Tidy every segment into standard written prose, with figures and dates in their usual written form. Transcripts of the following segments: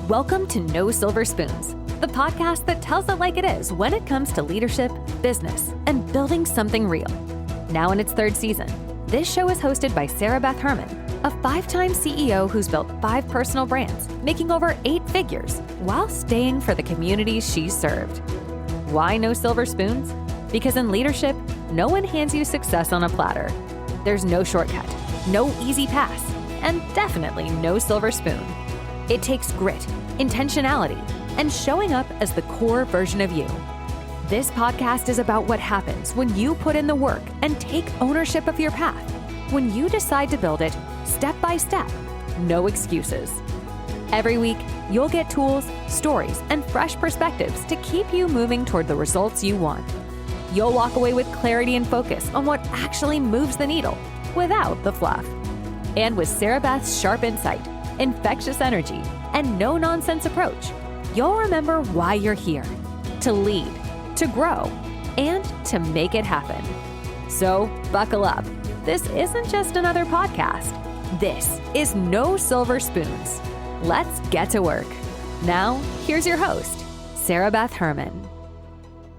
Welcome to No Silver Spoons, the podcast that tells it like it is when it comes to leadership, business, and building something real. Now in its third season, this show is hosted by Beth Herman, a 5-time CEO who's built 5 personal brands, making over 8 figures while staying for the communities she's served. Why no silver spoons? Because in leadership, no one hands you success on a platter. There's no shortcut, no easy pass, and definitely no silver spoon. It takes grit, intentionality, and showing up as the core version of you. This podcast is about what happens when you put in the work and take ownership of your path. When you decide to build it step by step, no excuses. Every week, you'll get tools, stories, and fresh perspectives to keep you moving toward the results you want. You'll walk away with clarity and focus on what actually moves the needle without the fluff. And with Beth's sharp insight, infectious energy, and no-nonsense approach, you'll remember why you're here: to lead, to grow, and to make it happen. So buckle up. This isn't just another podcast. This is No Silver Spoons. Let's get to work. Now, here's your host, Beth Herman.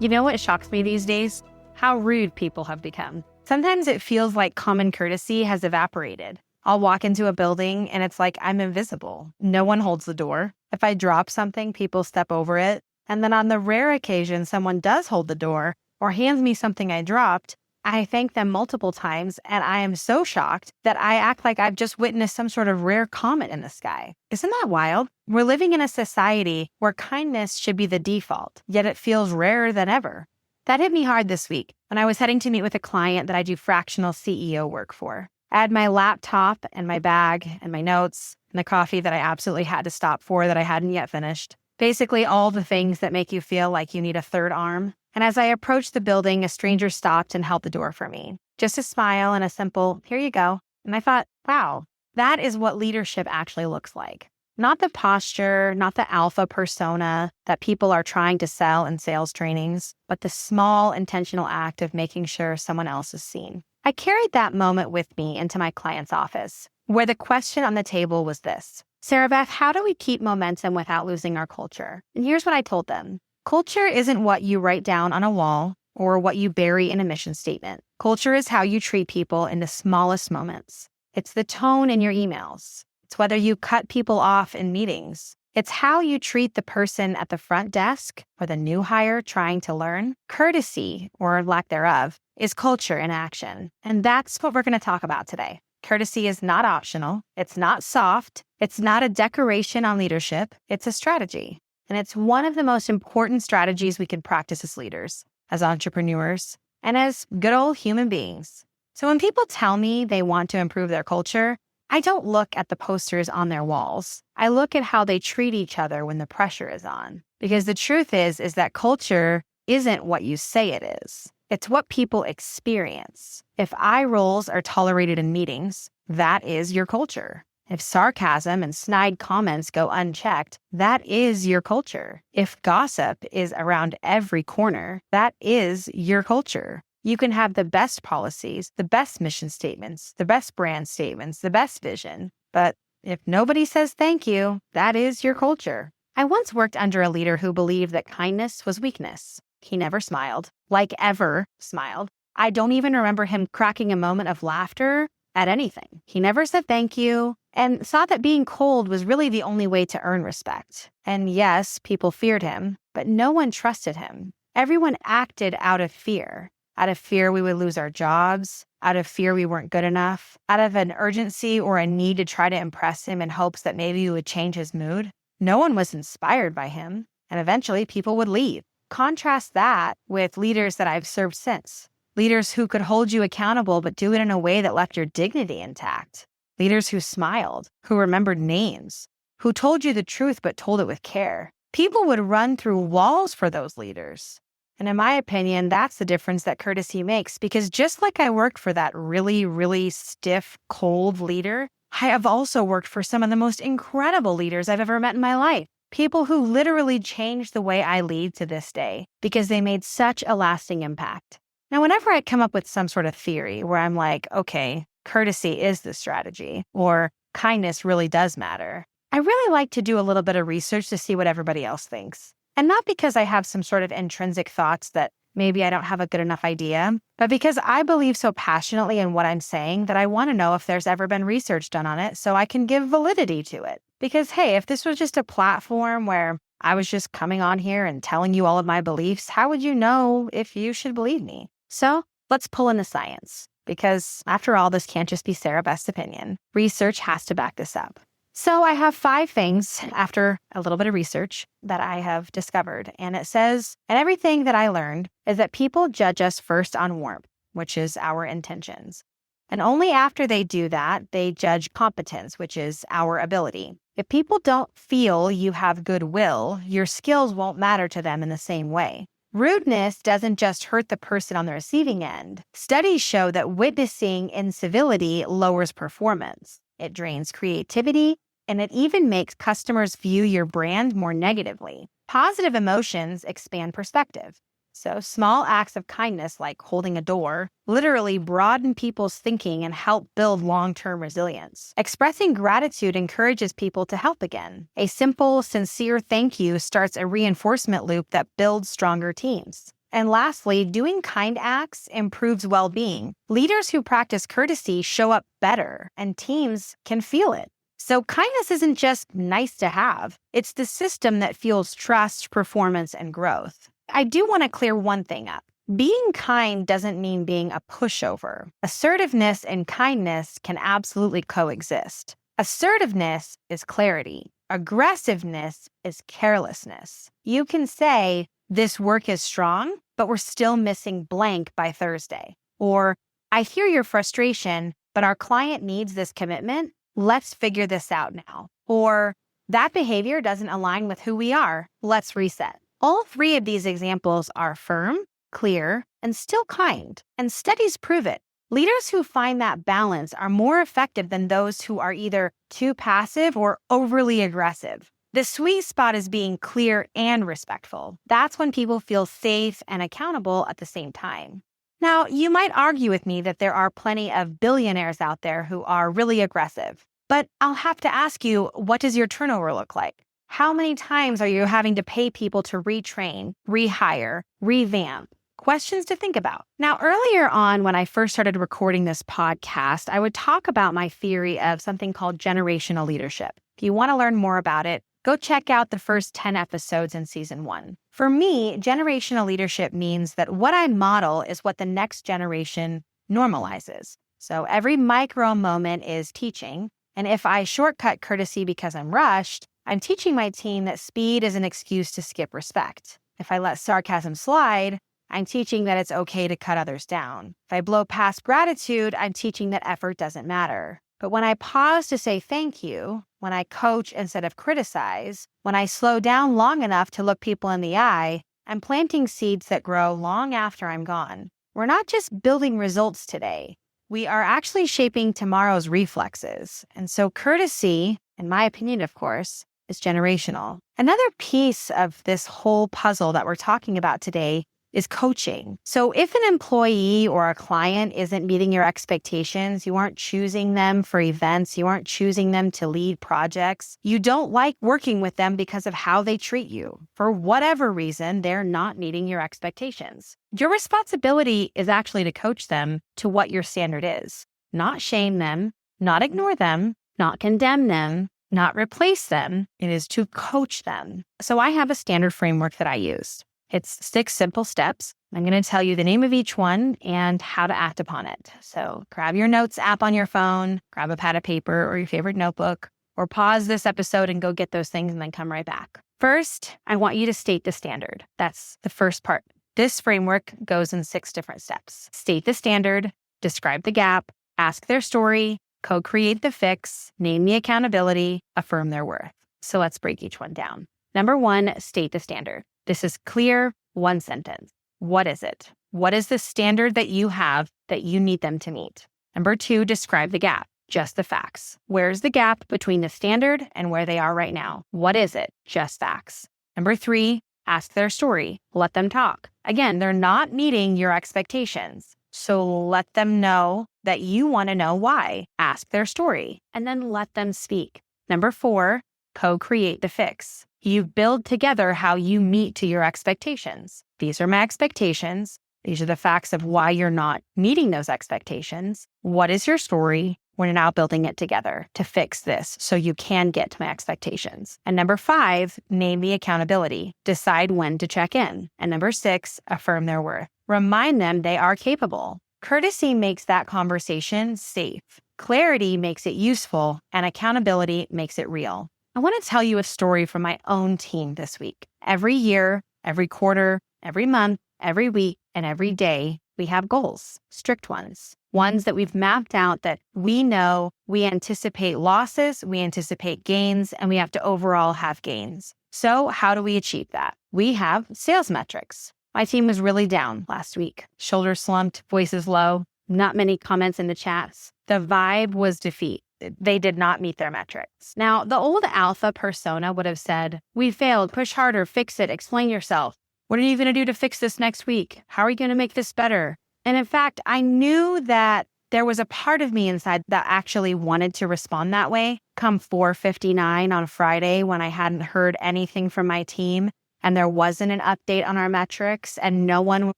You know what shocks me these days? How rude people have become. Sometimes it feels like common courtesy has evaporated. I'll walk into a building and it's like I'm invisible. No one holds the door. If I drop something, people step over it. And then on the rare occasion someone does hold the door or hands me something I dropped, I thank them multiple times, and I am so shocked that I act like I've just witnessed some sort of rare comet in the sky. Isn't that wild? We're living in a society where kindness should be the default, yet it feels rarer than ever. That hit me hard this week when I was heading to meet with a client that I do fractional CEO work for. I had my laptop and my bag and my notes and the coffee that I absolutely had to stop for that I hadn't yet finished. Basically all the things that make you feel like you need a third arm. And as I approached the building, a stranger stopped and held the door for me. Just a smile and a simple, "Here you go." And I thought, wow, that is what leadership actually looks like. Not the posture, not the alpha persona that people are trying to sell in sales trainings, but the small intentional act of making sure someone else is seen. I carried that moment with me into my client's office, where the question on the table was this: Beth, how do we keep momentum without losing our culture? And here's what I told them. Culture isn't what you write down on a wall or what you bury in a mission statement. Culture is how you treat people in the smallest moments. It's the tone in your emails. It's whether you cut people off in meetings. It's how you treat the person at the front desk or the new hire trying to learn. Courtesy, or lack thereof, is culture in action. And that's what we're going to talk about today. Courtesy is not optional. It's not soft. It's not a decoration on leadership. It's a strategy. And it's one of the most important strategies we can practice as leaders, as entrepreneurs, and as good old human beings. So when people tell me they want to improve their culture, I don't look at the posters on their walls. I look at how they treat each other when the pressure is on. Because the truth is that culture isn't what you say it is. It's what people experience. If eye rolls are tolerated in meetings, that is your culture. If sarcasm and snide comments go unchecked, that is your culture. If gossip is around every corner, that is your culture. You can have the best policies, the best mission statements, the best brand statements, the best vision. But if nobody says thank you, that is your culture. I once worked under a leader who believed that kindness was weakness. He never smiled, like ever smiled. I don't even remember him cracking a moment of laughter at anything. He never said thank you and saw that being cold was really the only way to earn respect. And yes, people feared him, but no one trusted him. Everyone acted out of fear. Out of fear we would lose our jobs, out of fear we weren't good enough, out of an urgency or a need to try to impress him in hopes that maybe we would change his mood. No one was inspired by him, and eventually people would leave. Contrast that with leaders that I've served since. Leaders who could hold you accountable but do it in a way that left your dignity intact. Leaders who smiled, who remembered names, who told you the truth but told it with care. People would run through walls for those leaders. And in my opinion, that's the difference that courtesy makes, because just like I worked for that really, really stiff, cold leader, I have also worked for some of the most incredible leaders I've ever met in my life. People who literally changed the way I lead to this day because they made such a lasting impact. Now, whenever I come up with some sort of theory where I'm like, okay, courtesy is the strategy, or kindness really does matter, I really like to do a little bit of research to see what everybody else thinks. And not because I have some sort of intrinsic thoughts that maybe I don't have a good enough idea, but because I believe so passionately in what I'm saying that I want to know if there's ever been research done on it so I can give validity to it. Because, hey, if this was just a platform where I was just coming on here and telling you all of my beliefs, how would you know if you should believe me? So let's pull in the science, because after all, this can't just be Sarah Beth's opinion. Research has to back this up. So I have 5 things after a little bit of research that I have discovered. And it says, and everything that I learned is that people judge us first on warmth, which is our intentions. And only after they do that, they judge competence, which is our ability. If people don't feel you have goodwill, your skills won't matter to them in the same way. Rudeness doesn't just hurt the person on the receiving end. Studies show that witnessing incivility lowers performance. It drains creativity, and it even makes customers view your brand more negatively. Positive emotions expand perspective. So small acts of kindness like holding a door literally broaden people's thinking and help build long-term resilience. Expressing gratitude encourages people to help again. A simple, sincere thank you starts a reinforcement loop that builds stronger teams. And lastly, doing kind acts improves well-being. Leaders who practice courtesy show up better, and teams can feel it. So kindness isn't just nice to have. It's the system that fuels trust, performance, and growth. I do want to clear one thing up. Being kind doesn't mean being a pushover. Assertiveness and kindness can absolutely coexist. Assertiveness is clarity. Aggressiveness is carelessness. You can say, this work is strong, but we're still missing blank by Thursday. Or, I hear your frustration, but our client needs this commitment. Let's figure this out now. Or, that behavior doesn't align with who we are. Let's reset. All 3 of these examples are firm, clear, and still kind. And studies prove it. Leaders who find that balance are more effective than those who are either too passive or overly aggressive. The sweet spot is being clear and respectful. That's when people feel safe and accountable at the same time. Now, you might argue with me that there are plenty of billionaires out there who are really aggressive. But I'll have to ask you, what does your turnover look like? How many times are you having to pay people to retrain, rehire, revamp? Questions to think about. Now, earlier on, when I first started recording this podcast, I would talk about my theory of something called generational leadership. If you want to learn more about it, go check out the first 10 episodes in season 1. For me, generational leadership means that what I model is what the next generation normalizes. So every micro moment is teaching. And if I shortcut courtesy because I'm rushed, I'm teaching my team that speed is an excuse to skip respect. If I let sarcasm slide, I'm teaching that it's okay to cut others down. If I blow past gratitude, I'm teaching that effort doesn't matter. But when I pause to say thank you, when I coach instead of criticize, when I slow down long enough to look people in the eye, I'm planting seeds that grow long after I'm gone. We're not just building results today. We are actually shaping tomorrow's reflexes. And so courtesy, in my opinion, of course, is generational. Another piece of this whole puzzle that we're talking about today is coaching. So if an employee or a client isn't meeting your expectations, you aren't choosing them for events, you aren't choosing them to lead projects, you don't like working with them because of how they treat you. For whatever reason, they're not meeting your expectations. Your responsibility is actually to coach them to what your standard is. Not shame them, not ignore them, not condemn them, not replace them. It is to coach them. So I have a standard framework that I use. It's 6 simple steps. I'm going to tell you the name of each one and how to act upon it. So grab your notes app on your phone, grab a pad of paper or your favorite notebook, or pause this episode and go get those things and then come right back. First, I want you to state the standard. That's the first part. This framework goes in 6 different steps. State the standard, describe the gap, ask their story, co-create the fix, name the accountability, affirm their worth. So let's break each one down. Number 1, state the standard. This is clear, 1 sentence. What is it? What is the standard that you have that you need them to meet? Number 2, describe the gap. Just the facts. Where's the gap between the standard and where they are right now? What is it? Just facts. Number 3, ask their story. Let them talk. Again, they're not meeting your expectations. So let them know that you want to know why. Ask their story and then let them speak. Number 4, co-create the fix. You build together how you meet to your expectations. These are my expectations. These are the facts of why you're not meeting those expectations. What is your story? We're now building it together to fix this so you can get to my expectations. And number 5, name the accountability. Decide when to check in. And number 6, affirm their worth. Remind them they are capable. Courtesy makes that conversation safe. Clarity makes it useful, and accountability makes it real. I want to tell you a story from my own team this week. Every year, every quarter, every month, every week, and every day, we have goals, strict ones that we've mapped out that we know we anticipate losses, we anticipate gains, and we have to overall have gains. So how do we achieve that? We have sales metrics. My team was really down last week. Shoulders slumped, voices low, not many comments in the chats. The vibe was defeat. They did not meet their metrics. Now, the old alpha persona would have said, we failed, push harder, fix it, explain yourself. What are you going to do to fix this next week? How are you going to make this better? And in fact, I knew that there was a part of me inside that actually wanted to respond that way. Come 4:59 on Friday when I hadn't heard anything from my team and there wasn't an update on our metrics and no one was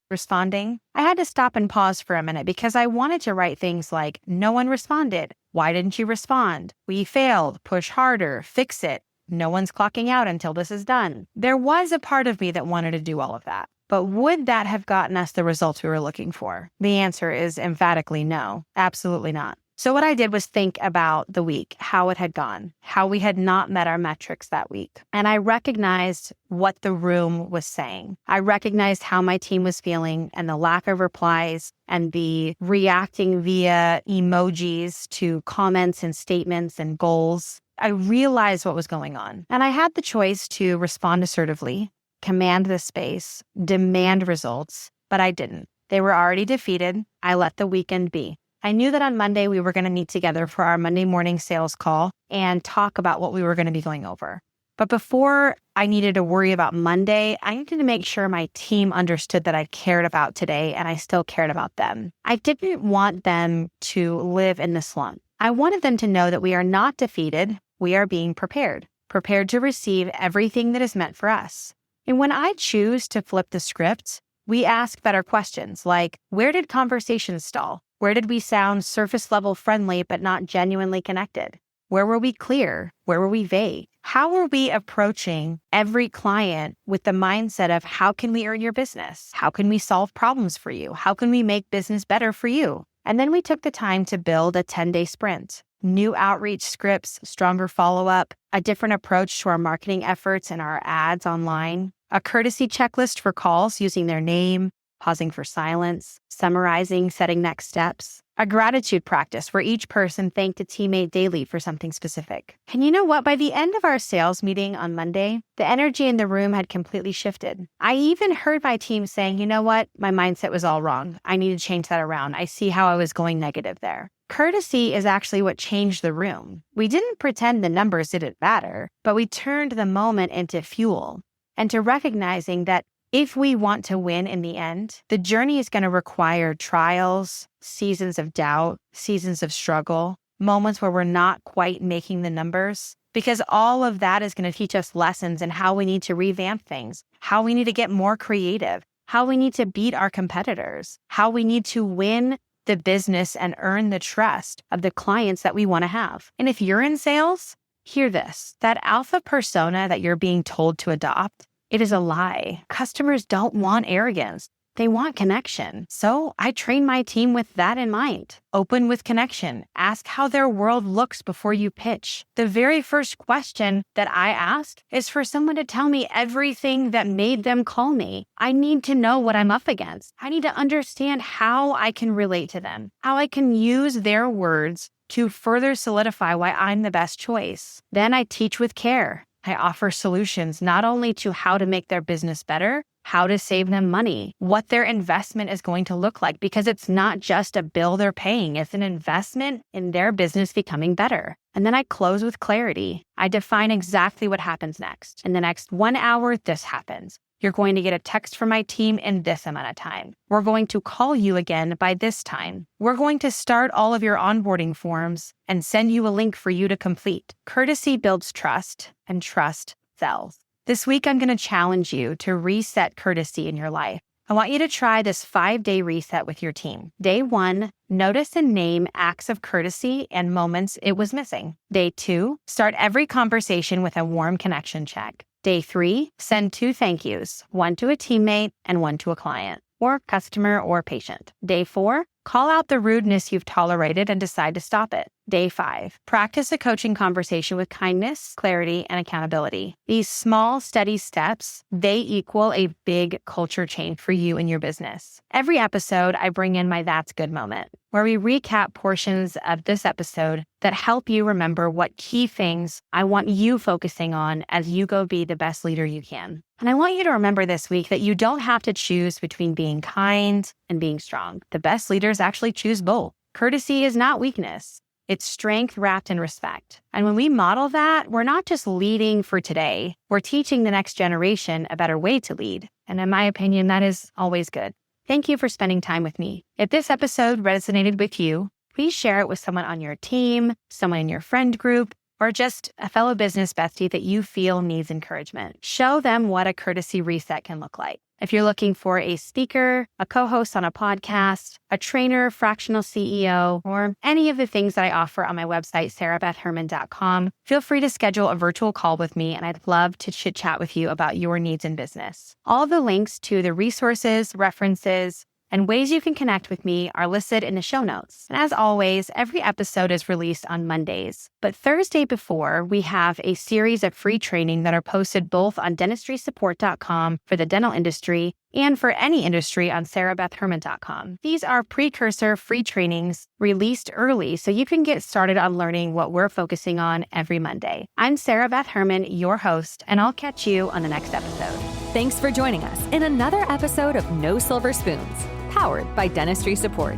responding, I had to stop and pause for a minute because I wanted to write things like, no one responded. Why didn't you respond? We failed. Push harder. Fix it. No one's clocking out until this is done. There was a part of me that wanted to do all of that. But would that have gotten us the results we were looking for? The answer is emphatically no, absolutely not. So what I did was think about the week, how it had gone, how we had not met our metrics that week. And I recognized what the room was saying. I recognized how my team was feeling and the lack of replies and the reacting via emojis to comments and statements and goals. I realized what was going on. And I had the choice to respond assertively, command the space, demand results, but I didn't. They were already defeated. I let the weekend be. I knew that on Monday we were going to meet together for our Monday morning sales call and talk about what we were going to be going over. But before I needed to worry about Monday, I needed to make sure my team understood that I cared about today and I still cared about them. I didn't want them to live in the slump. I wanted them to know that we are not defeated. We are being prepared to receive everything that is meant for us. And when I choose to flip the script, we ask better questions like, where did conversations stall? Where did we sound surface level friendly but not genuinely connected? Where were we clear? Where were we vague? How are we approaching every client with the mindset of how can we earn your business? How can we solve problems for you? How can we make business better for you? And then we took the time to build a 10-day sprint. New outreach scripts, stronger follow-up, a different approach to our marketing efforts and our ads online, a courtesy checklist for calls using their name, pausing for silence, summarizing, setting next steps, a gratitude practice where each person thanked a teammate daily for something specific. And you know what? By the end of our sales meeting on Monday, the energy in the room had completely shifted. I even heard my team saying, you know what? My mindset was all wrong. I need to change that around. I see how I was going negative there. Courtesy is actually what changed the room. We didn't pretend the numbers didn't matter, but we turned the moment into fuel and to recognizing that if we want to win in the end, the journey is going to require trials, seasons of doubt, seasons of struggle, moments where we're not quite making the numbers, because all of that is going to teach us lessons in how we need to revamp things, how we need to get more creative, how we need to beat our competitors, how we need to win the business and earn the trust of the clients that we want to have. And if you're in sales, hear this, that alpha persona that you're being told to adopt, it is a lie. Customers don't want arrogance. They want connection. So I train my team with that in mind. Open with connection. Ask how their world looks before you pitch. The very first question that I ask is for someone to tell me everything that made them call me. I need to know what I'm up against. I need to understand how I can relate to them, how I can use their words to further solidify why I'm the best choice. Then I teach with care. I offer solutions not only to how to make their business better, how to save them money, what their investment is going to look like, because it's not just a bill they're paying, it's an investment in their business becoming better. And then I close with clarity. I define exactly what happens next. In the next 1 hour, this happens. You're going to get a text from my team in this amount of time. We're going to call you again by this time. We're going to start all of your onboarding forms and send you a link for you to complete. Courtesy builds trust, and trust sells. This week, I'm going to challenge you to reset courtesy in your life. I want you to try this 5-day reset with your team. Day 1, notice and name acts of courtesy and moments it was missing. Day 2, start every conversation with a warm connection check. Day 3, send 2 thank yous, one to a teammate and one to a client, or customer or patient. Day 4, call out the rudeness you've tolerated and decide to stop it. Day 5, practice a coaching conversation with kindness, clarity, and accountability. These small, steady steps, they equal a big culture change for you and your business. Every episode, I bring in my That's Good moment, where we recap portions of this episode that help you remember what key things I want you focusing on as you go be the best leader you can. And I want you to remember this week that you don't have to choose between being kind and being strong. The best leaders actually choose both. Courtesy is not weakness. It's strength wrapped in respect. And when we model that, we're not just leading for today, we're teaching the next generation a better way to lead. And in my opinion, that is always good. Thank you for spending time with me. If this episode resonated with you, please share it with someone on your team, someone in your friend group, or just a fellow business bestie that you feel needs encouragement. Show them what a courtesy reset can look like. If you're looking for a speaker, a co-host on a podcast, a trainer, fractional CEO, or any of the things that I offer on my website, sarahbethherman.com, feel free to schedule a virtual call with me, and I'd love to chit-chat with you about your needs in business. All of the links to the resources, references, and ways you can connect with me are listed in the show notes. And as always, every episode is released on Mondays. But Thursday before, we have a series of free training that are posted both on dentistrysupport.com for the dental industry and for any industry on sarahbethherman.com. These are precursor free trainings released early so you can get started on learning what we're focusing on every Monday. I'm Sarah Beth Herman, your host, and I'll catch you on the next episode. Thanks for joining us in another episode of No Silver Spoons, powered by Dentistry Support.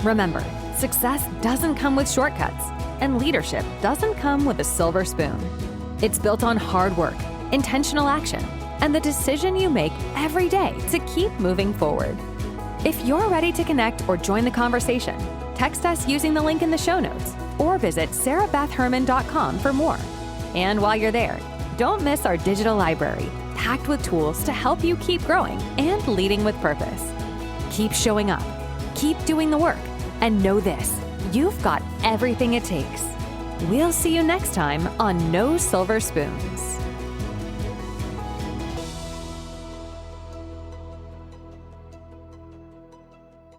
Remember, success doesn't come with shortcuts, and leadership doesn't come with a silver spoon. It's built on hard work, intentional action, and the decision you make every day to keep moving forward. If you're ready to connect or join the conversation, text us using the link in the show notes or visit sarahbethherman.com for more. And while you're there, don't miss our digital library, packed with tools to help you keep growing and leading with purpose. Keep showing up, keep doing the work, and know this, you've got everything it takes. We'll see you next time on No Silver Spoons.